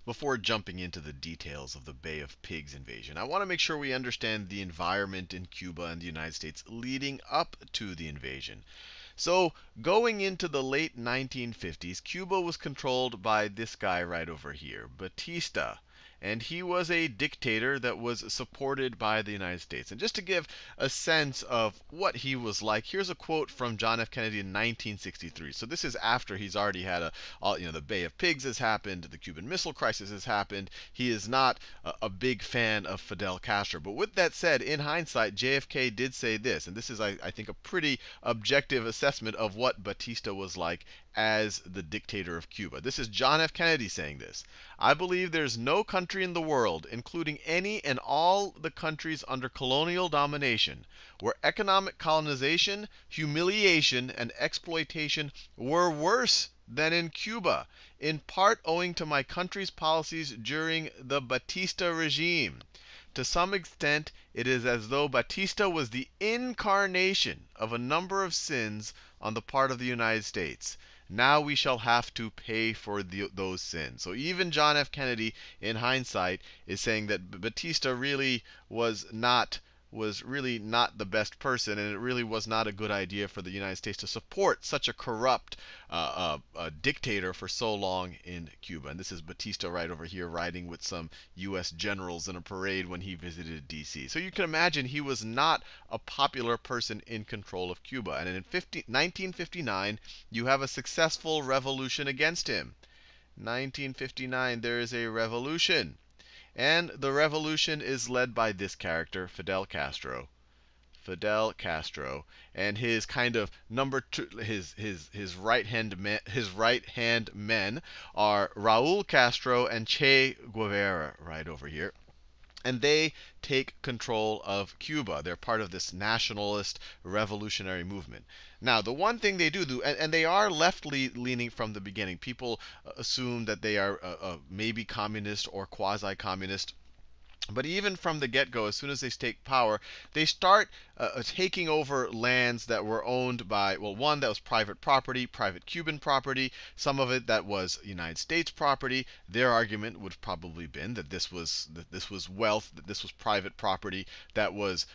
before jumping into the details of the Bay of Pigs invasion, I want to make sure we understand the environment in Cuba and the United States leading up to the invasion. So, going into the late 1950s, Cuba was controlled by this guy right over here, Batista. And he was a dictator that was supported by the United States. And just to give a sense of what he was like, here's a quote from John F. Kennedy in 1963. So this is after he's already had the Bay of Pigs has happened, the Cuban Missile Crisis has happened. He is not a big fan of Fidel Castro. But with that said, in hindsight, JFK did say this, and this is, I think, a pretty objective assessment of what Batista was like as the dictator of Cuba. This is John F. Kennedy saying this. I believe there's no country in the world, including any and all the countries under colonial domination, where economic colonization, humiliation, and exploitation were worse than in Cuba, in part owing to my country's policies during the Batista regime. To some extent, it is as though Batista was the incarnation of a number of sins on the part of the United States. Now we shall have to pay for those sins. So even John F. Kennedy, in hindsight, is saying that Batista really was really not the best person, and it really was not a good idea for the United States to support such a corrupt dictator for so long in Cuba. And this is Batista right over here riding with some U.S. generals in a parade when he visited D.C. So you can imagine he was not a popular person in control of Cuba. And in 1959, you have a successful revolution against him. 1959, there is a revolution. And the revolution is led by this character, Fidel Castro. Fidel Castro, and his kind of number two, his right hand men are Raúl Castro and Che Guevara, right over here. And they take control of Cuba. They're part of this nationalist revolutionary movement. Now, the one thing they do, and they are leaning from the beginning. People assume that they are maybe communist or quasi-communist. But even from the get-go, as soon as they take power, they start taking over lands that were owned by, well, one that was private property, private Cuban property, some of it that was United States property. Their argument would have probably been that this was wealth, that this was private property that was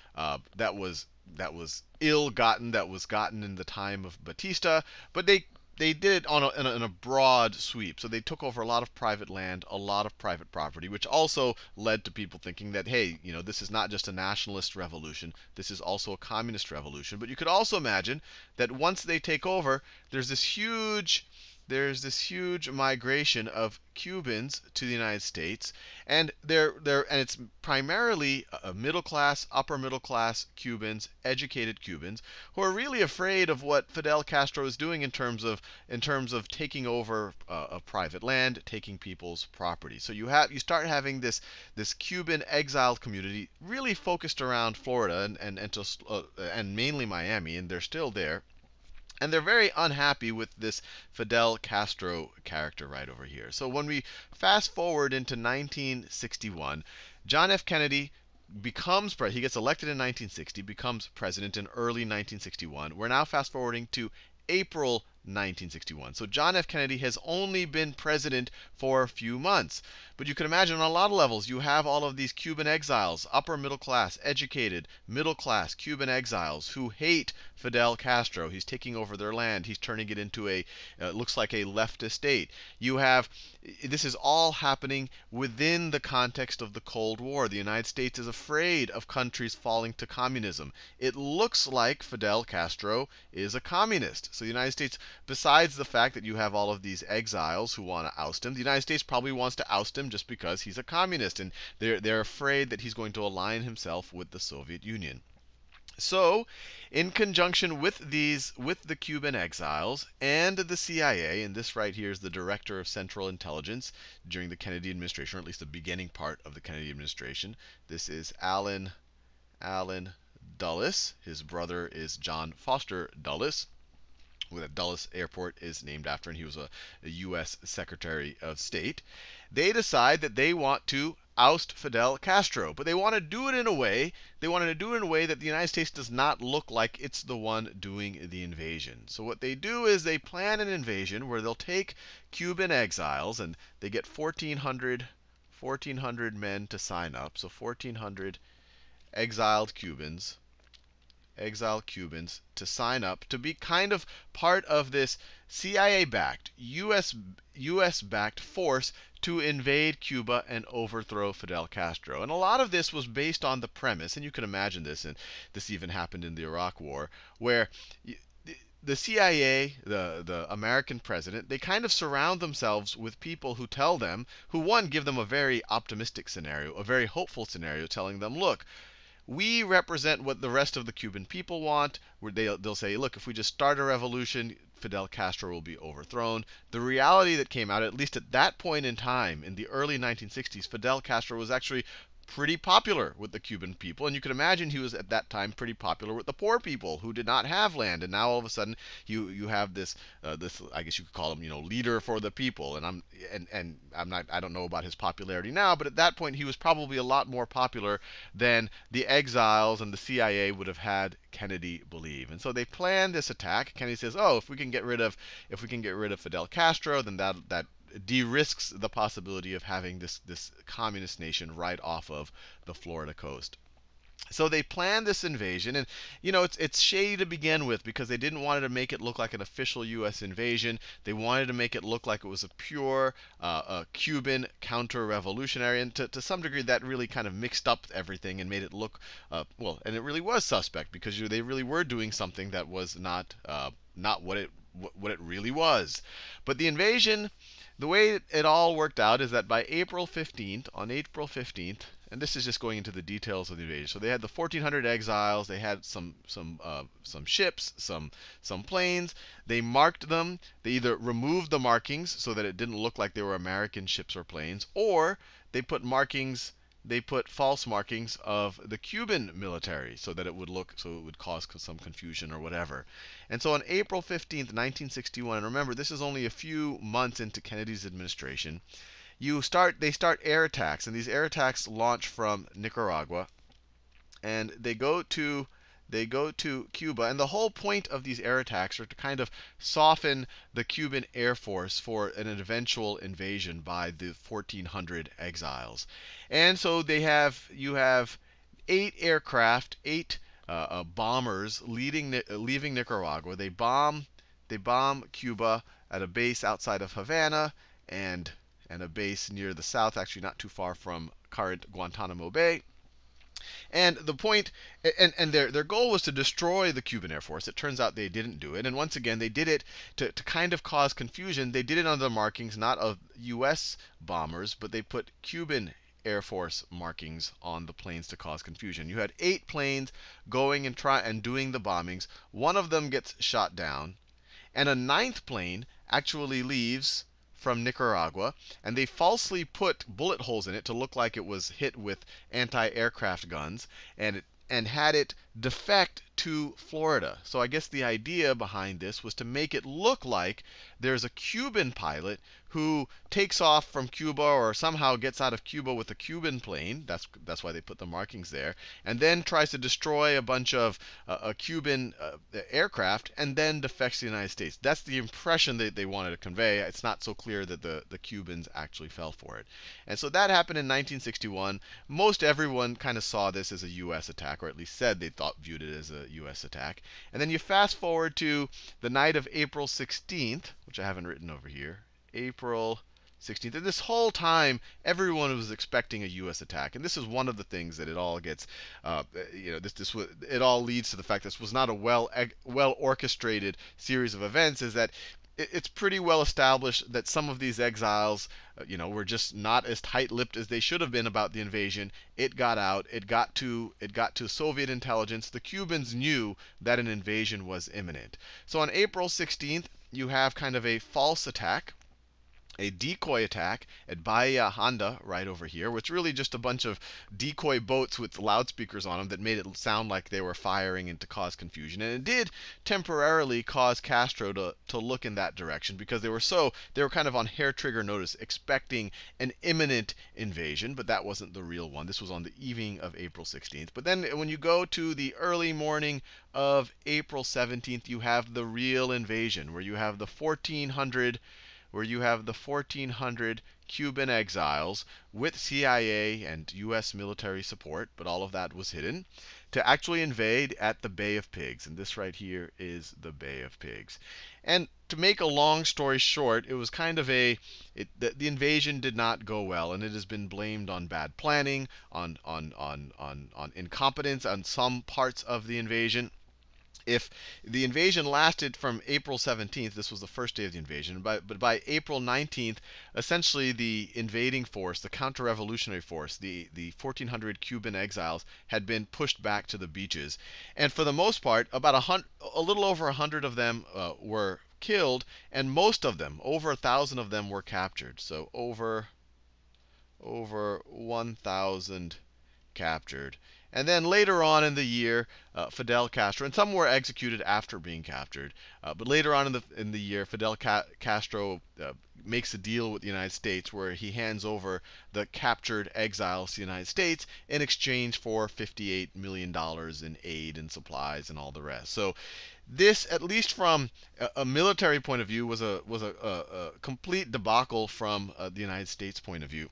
ill-gotten, that was gotten in the time of Batista. But they did it in a broad sweep. So they took over a lot of private land, a lot of private property, which also led to people thinking that, hey, this is not just a nationalist revolution, this is also a communist revolution. But you could also imagine that once they take over, there's this huge migration of Cubans to the United States, and it's primarily middle class, upper middle class Cubans, educated Cubans, who are really afraid of what Fidel Castro is doing in terms of taking over private land, taking people's property. So you start having this Cuban exiled community really focused around Florida and mainly Miami, and they're still there. And they're very unhappy with this Fidel Castro character right over here. So when we fast forward into 1961, John F. Kennedy he gets elected in 1960, becomes president in early 1961. We're now fast forwarding to April 1961. So John F. Kennedy has only been president for a few months. But you can imagine on a lot of levels, you have all of these Cuban exiles, upper middle class, educated, middle class Cuban exiles who hate Fidel Castro. He's taking over their land. He's turning it into looks like a leftist state. This is all happening within the context of the Cold War. The United States is afraid of countries falling to communism. It looks like Fidel Castro is a communist. So the United States, besides the fact that you have all of these exiles who want to oust him, the United States probably wants to oust him just because he's a communist, and they're afraid that he's going to align himself with the Soviet Union. So, in conjunction with the Cuban exiles and the CIA, and this right here is the director of Central Intelligence during the Kennedy administration, or at least the beginning part of the Kennedy administration. This is Allen Dulles. His brother is John Foster Dulles, who the Dulles Airport is named after, and he was a U.S. Secretary of State. They decide that they want to oust Fidel Castro. But they want to do it in a way, they wanted to do it in a way that the United States does not look like it's the one doing the invasion. So what they do is they plan an invasion where they'll take Cuban exiles, and they get 1,400 men to sign up. So 1,400 exiled Cubans to sign up to be kind of part of this CIA-backed, US-backed force to invade Cuba and overthrow Fidel Castro. And a lot of this was based on the premise, and you can imagine this, and this even happened in the Iraq War, where the CIA, the American president, they kind of surround themselves with people who tell them, who one, give them a very optimistic scenario, a very hopeful scenario, telling them, look, we represent what the rest of the Cuban people want. Where they'll say, look, if we just start a revolution, Fidel Castro will be overthrown. The reality that came out, at least at that point in time, in the early 1960s, Fidel Castro was actually pretty popular with the Cuban people. And you can imagine he was at that time pretty popular with the poor people who did not have land. And now all of a sudden you have this this, I guess you could call him, leader for the people. And I don't know about his popularity now, but at that point he was probably a lot more popular than the exiles and the CIA would have had Kennedy believe. And so they planned this attack. Kennedy says, "Oh, if we can get rid of Fidel Castro, then that de-risks the possibility of having this communist nation right off of the Florida coast." So they planned this invasion, and it's shady to begin with because they didn't want to make it look like an official U.S. invasion. They wanted to make it look like it was a pure Cuban counter-revolutionary, and to some degree that really kind of mixed up everything and made it look well. And it really was suspect because they really were doing something that was not what it really was. But the invasion, the way it all worked out is that by April 15th, on April 15th, and this is just going into the details of the invasion. So they had the 1,400 exiles. They had some ships, some planes. They marked them. They either removed the markings so that it didn't look like they were American ships or planes, or they put markings. They put false markings of the Cuban military so that it would cause some confusion or whatever. And so on April 15th, 1961, and remember this is only a few months into Kennedy's administration, they start air attacks, and these air attacks launch from Nicaragua, and they go to Cuba. And the whole point of these air attacks are to kind of soften the Cuban Air Force for an eventual invasion by the 1,400 exiles. And so you have 8 aircraft, 8 bombers leaving Nicaragua. They bomb Cuba at a base outside of Havana, and a base near the south, actually not too far from current Guantanamo Bay. And the point, and their goal was to destroy the Cuban Air Force. It turns out they didn't do it. And once again, they did it to kind of cause confusion. They did it under the markings not of U.S. bombers, but they put Cuban Air Force markings on the planes to cause confusion. You had 8 planes going and doing the bombings. One of them gets shot down, and a 9th plane actually leaves from Nicaragua, and they falsely put bullet holes in it to look like it was hit with anti-aircraft guns, and had it defect to Florida. So I guess the idea behind this was to make it look like there's a Cuban pilot who takes off from Cuba or somehow gets out of Cuba with a Cuban plane. That's why they put the markings there, and then tries to destroy a bunch of Cuban aircraft, and then defects to the United States. That's the impression that they wanted to convey. It's not so clear that the Cubans actually fell for it. And so that happened in 1961. Most everyone kind of saw this as a U.S. attack, or at least said they viewed it as a U.S. attack. And then you fast forward to the night of April 16th, which I haven't written over here. April 16th. And this whole time, everyone was expecting a U.S. attack. And this is one of the things that it all gets, it all leads to the fact that this was not a well orchestrated series of events. Is that it's pretty well established that some of these exiles, were just not as tight-lipped as they should have been about the invasion. It got out. It got to Soviet intelligence. The Cubans knew that an invasion was imminent. So on April 16th, you have kind of a false attack. a decoy attack at Bahia Honda right over here, which really just a bunch of decoy boats with loudspeakers on them that made it sound like they were firing and to cause confusion. And it did temporarily cause Castro to look in that direction because they were kind of on hair trigger notice, expecting an imminent invasion, but that wasn't the real one. This was on the evening of April 16th. But then when you go to the early morning of April 17th, you have the real invasion, where you have the 1400 Cuban exiles with CIA and US military support, but all of that was hidden, to actually invade at the Bay of Pigs. And this right here is the Bay of Pigs. And to make a long story short, it was kind of the invasion did not go well, and it has been blamed on bad planning, on incompetence on some parts of the invasion. If the invasion lasted from April 17th, this was the first day of the invasion, but by April 19th, essentially the invading force, the counter-revolutionary force, the 1,400 Cuban exiles, had been pushed back to the beaches. And for the most part, a little over 100 of them were killed, and most of them, over 1,000 of them, were captured. So over 1,000 captured. And then later on in the year, Fidel Castro, and some were executed after being captured, but later on in the year, Castro makes a deal with the United States where he hands over the captured exiles to the United States in exchange for $58 million in aid and supplies and all the rest. So this, at least from a military point of view, was a complete debacle from the United States point of view.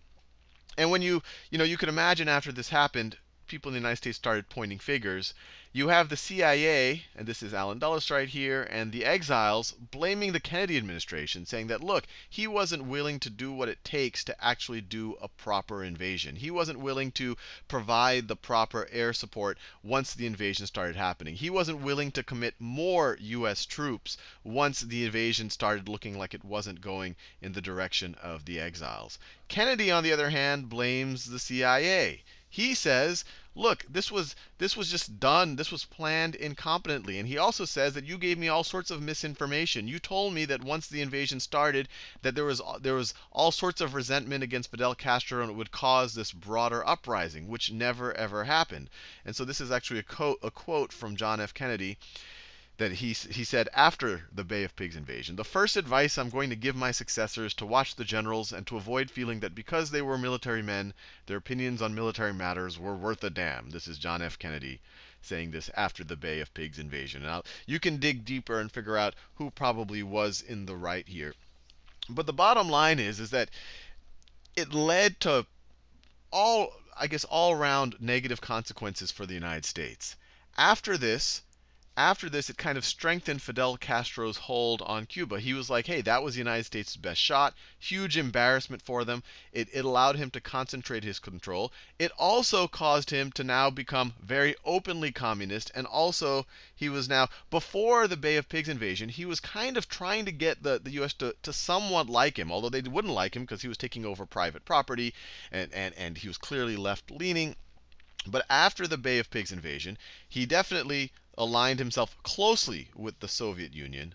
And when you could imagine after this happened, people in the United States started pointing fingers. You have the CIA, and this is Alan Dulles right here, and the exiles blaming the Kennedy administration, saying that, look, he wasn't willing to do what it takes to actually do a proper invasion. He wasn't willing to provide the proper air support once the invasion started happening. He wasn't willing to commit more US troops once the invasion started looking like it wasn't going in the direction of the exiles. Kennedy, on the other hand, blames the CIA. He says, look, this was just done. This was planned incompetently. And he also says that you gave me all sorts of misinformation. You told me that once the invasion started, that there was all sorts of resentment against Fidel Castro, and it would cause this broader uprising, which never ever happened. And so this is actually a quote from John F. Kennedy that he said after the Bay of Pigs invasion: "The first advice I'm going to give my successors to watch the generals and to avoid feeling that because they were military men, their opinions on military matters were worth a damn." This is John F. Kennedy saying this after the Bay of Pigs invasion. Now, you can dig deeper and figure out who probably was in the right here. But the bottom line is that it led to all around negative consequences for the United States. After this, it kind of strengthened Fidel Castro's hold on Cuba. He was like, hey, that was the United States' best shot. Huge embarrassment for them. It allowed him to concentrate his control. It also caused him to now become very openly communist. And also, he was now, before the Bay of Pigs invasion, he was kind of trying to get the U.S. to somewhat like him, although they wouldn't like him because he was taking over private property, and he was clearly left-leaning. But after the Bay of Pigs invasion, he definitely aligned himself closely with the Soviet Union.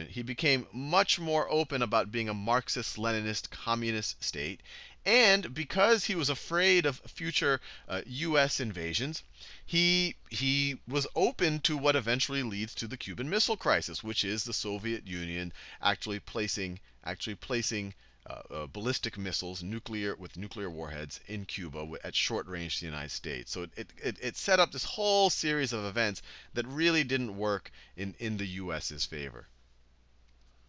He became much more open about being a Marxist-Leninist communist state. And because he was afraid of future U.S. invasions, he was open to what eventually leads to the Cuban Missile Crisis, which is the Soviet Union actually placing ballistic missiles, with nuclear warheads in Cuba at short range to the United States. So it set up this whole series of events that really didn't work in the U.S.'s favor.